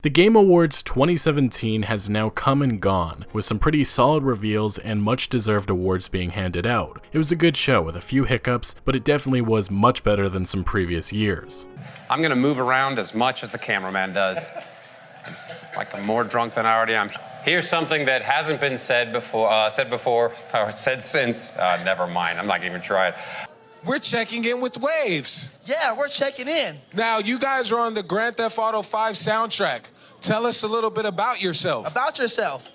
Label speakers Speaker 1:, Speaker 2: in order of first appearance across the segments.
Speaker 1: The Game Awards 2017 has now come and gone, with some pretty solid reveals and much deserved awards being handed out. It was a good show with a few hiccups, but it definitely was much better than some previous years.
Speaker 2: I'm gonna move around as much as the cameraman does. It's like I'm more drunk than I already am. Here's something that hasn't been said before, or said since. Never mind, I'm not gonna even try it.
Speaker 3: We're checking in with Waves.
Speaker 4: Yeah, we're checking in.
Speaker 3: Now, you guys are on the Grand Theft Auto 5 soundtrack. Tell us a little bit about yourself.
Speaker 4: About yourself.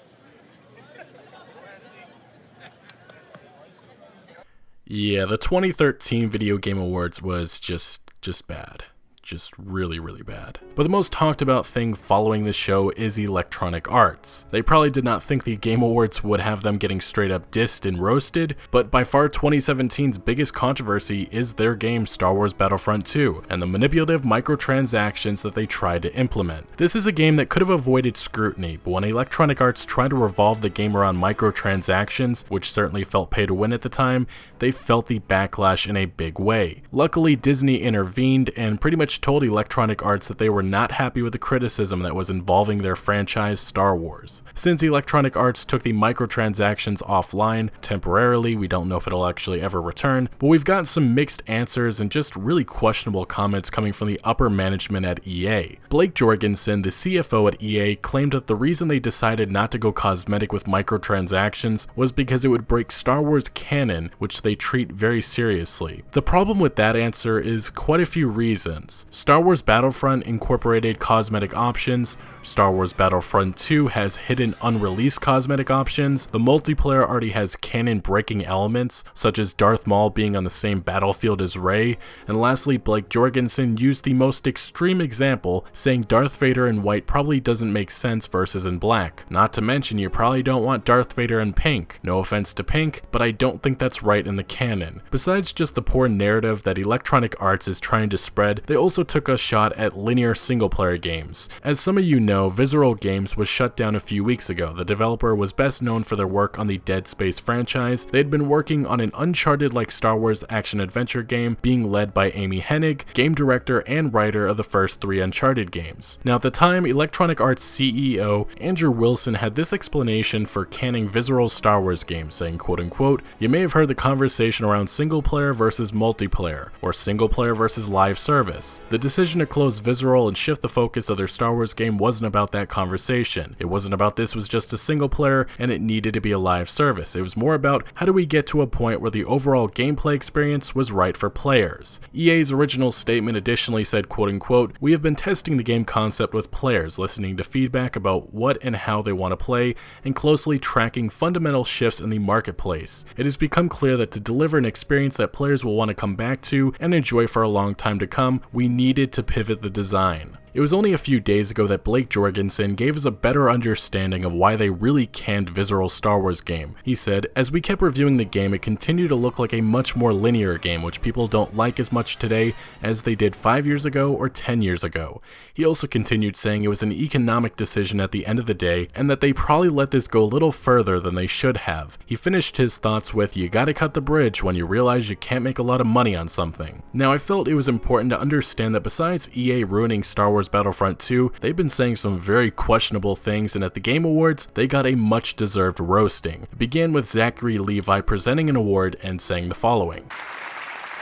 Speaker 1: Yeah, the 2013 Video Game Awards was just bad. Just really bad. But the most talked about thing following this show is Electronic Arts. They probably did not think the Game Awards would have them getting straight up dissed and roasted, but by far 2017's biggest controversy is their game Star Wars Battlefront 2 and the manipulative microtransactions that they tried to implement. This is a game that could have avoided scrutiny, but when Electronic Arts tried to revolve the game around microtransactions, which certainly felt pay to win at the time, they felt the backlash in a big way. Luckily, Disney intervened and pretty much told Electronic Arts that they were not happy with the criticism that was involving their franchise Star Wars. Since Electronic Arts took the microtransactions offline temporarily, we don't know if it'll actually ever return, but we've gotten some mixed answers and just really questionable comments coming from the upper management at EA. Blake Jorgensen, the CFO at EA, claimed that the reason they decided not to go cosmetic with microtransactions was because it would break Star Wars canon, which they treat very seriously. The problem with that answer is quite a few reasons. Star Wars Battlefront incorporated cosmetic options, Star Wars Battlefront 2 has hidden unreleased cosmetic options, the multiplayer already has canon-breaking elements, such as Darth Maul being on the same battlefield as Rey, and lastly, Blake Jorgensen used the most extreme example, saying Darth Vader in white probably doesn't make sense versus in black. Not to mention, you probably don't want Darth Vader in pink. No offense to pink, but I don't think that's right in the canon. Besides just the poor narrative that Electronic Arts is trying to spread, they also took a shot at linear single-player games. As some of you know, Visceral Games was shut down a few weeks ago. The developer was best known for their work on the Dead Space franchise. They had been working on an Uncharted-like Star Wars action-adventure game being led by Amy Hennig, game director and writer of the first 3 Uncharted games. Now at the time, Electronic Arts CEO Andrew Wilson had this explanation for canning Visceral Star Wars games, saying, quote-unquote, "You may have heard the conversation around single-player versus multiplayer, or single-player versus live service. The decision to close Visceral and shift the focus of their Star Wars game wasn't about that conversation. It wasn't about this was just a single player and it needed to be a live service. It was more about how do we get to a point where the overall gameplay experience was right for players." EA's original statement additionally said, quote-unquote, "We have been testing the game concept with players, listening to feedback about what and how they want to play, and closely tracking fundamental shifts in the marketplace. It has become clear that to deliver an experience that players will want to come back to and enjoy for a long time to come, we needed to pivot the design." It was only a few days ago that Blake Jorgensen gave us a better understanding of why they really canned Visceral Star Wars game. He said, "As we kept reviewing the game, it continued to look like a much more linear game, which people don't like as much today as they did 5 years ago or 10 years ago." He also continued saying it was an economic decision at the end of the day, and that they probably let this go a little further than they should have. He finished his thoughts with, "You gotta cut the bridge when you realize you can't make a lot of money on something." Now I felt it was important to understand that besides EA ruining Star Wars Battlefront 2, they've been saying some very questionable things, and at the Game Awards, they got a much deserved roasting. It began with Zachary Levi presenting an award and saying the following.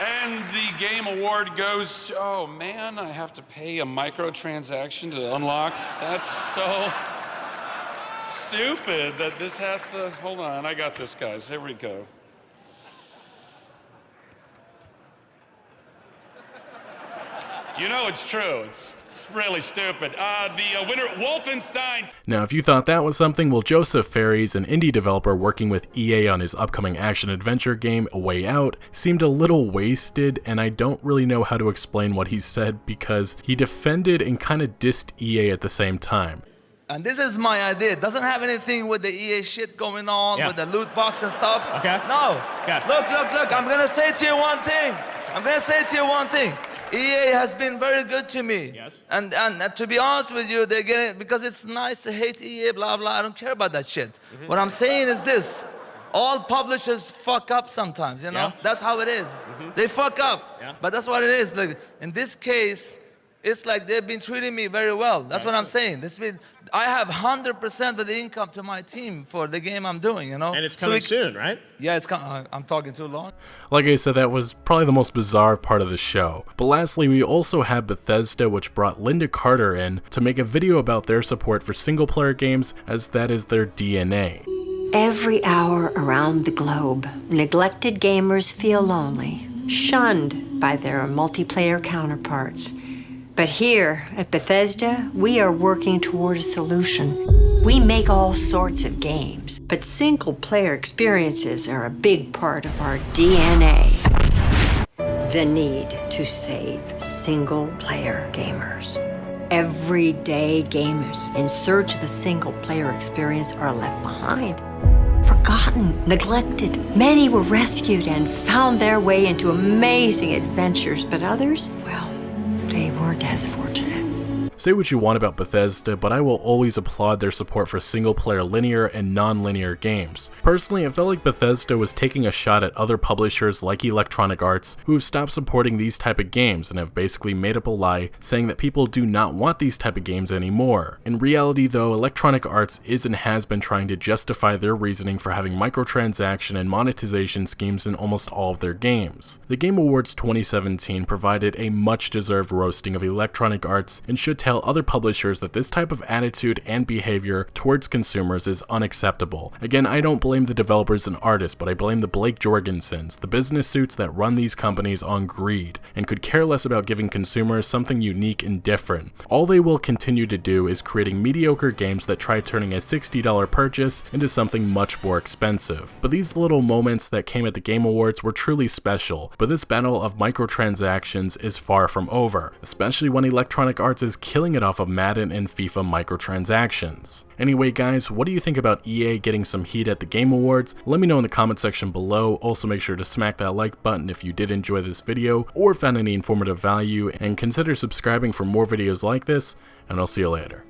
Speaker 5: And the game award goes to, oh man, I have to pay a microtransaction to unlock. That's so stupid that this has to, hold on, I got this, guys, here we go. You know it's true. It's really stupid. The winner, Wolfenstein.
Speaker 1: Now, if you thought that was something, well, Joseph Ferries, an indie developer working with EA on his upcoming action-adventure game, A Way Out, seemed a little wasted, and I don't really know how to explain what he said because he defended and kind of dissed EA at the same time.
Speaker 4: And this is my idea. It doesn't have anything with the EA shit going on, with the loot box and stuff.
Speaker 6: Okay.
Speaker 4: No.
Speaker 6: Okay.
Speaker 4: Look. I'm going to say to you one thing. EA has been very good to me.
Speaker 6: Yes.
Speaker 4: And to be honest with you, they're getting, because it's nice to hate EA, blah, blah. I don't care about that shit. What I'm saying is this. All publishers fuck up sometimes, you know?
Speaker 6: Yeah.
Speaker 4: That's how it is. They fuck up.
Speaker 6: Yeah.
Speaker 4: But that's what it is. Like, in this case, it's like they've been treating me very well. That's what I'm saying. I have 100% of the income to my team for the game I'm doing, you know?
Speaker 6: And it's coming soon, right?
Speaker 4: Yeah, it's coming. I'm talking too long.
Speaker 1: Like I said, that was probably the most bizarre part of the show. But lastly, we also have Bethesda, which brought Linda Carter in to make a video about their support for single-player games, as that is their DNA.
Speaker 7: Every hour around the globe, neglected gamers feel lonely, shunned by their multiplayer counterparts. But here at Bethesda, we are working toward a solution. We make all sorts of games, but single-player experiences are a big part of our DNA. The need to save single-player gamers. Everyday gamers in search of a single-player experience are left behind. Forgotten, neglected. Many were rescued and found their way into amazing adventures, but others, well, they weren't as fortunate.
Speaker 1: Say what you want about Bethesda, but I will always applaud their support for single-player linear and non-linear games. Personally, I felt like Bethesda was taking a shot at other publishers like Electronic Arts who have stopped supporting these type of games and have basically made up a lie saying that people do not want these type of games anymore. In reality though, Electronic Arts is and has been trying to justify their reasoning for having microtransaction and monetization schemes in almost all of their games. The Game Awards 2017 provided a much-deserved roasting of Electronic Arts and should tell other publishers that this type of attitude and behavior towards consumers is unacceptable. Again, I don't blame the developers and artists, but I blame the Blake Jorgensens, the business suits that run these companies on greed, and could care less about giving consumers something unique and different. All they will continue to do is creating mediocre games that try turning a $60 purchase into something much more expensive. But these little moments that came at the Game Awards were truly special, but this battle of microtransactions is far from over, especially when Electronic Arts is killing it off of Madden and FIFA microtransactions. Anyway guys, what do you think about EA getting some heat at the Game Awards? Let me know in the comment section below. Also make sure to smack that like button if you did enjoy this video or found any informative value, and consider subscribing for more videos like this, and I'll see you later.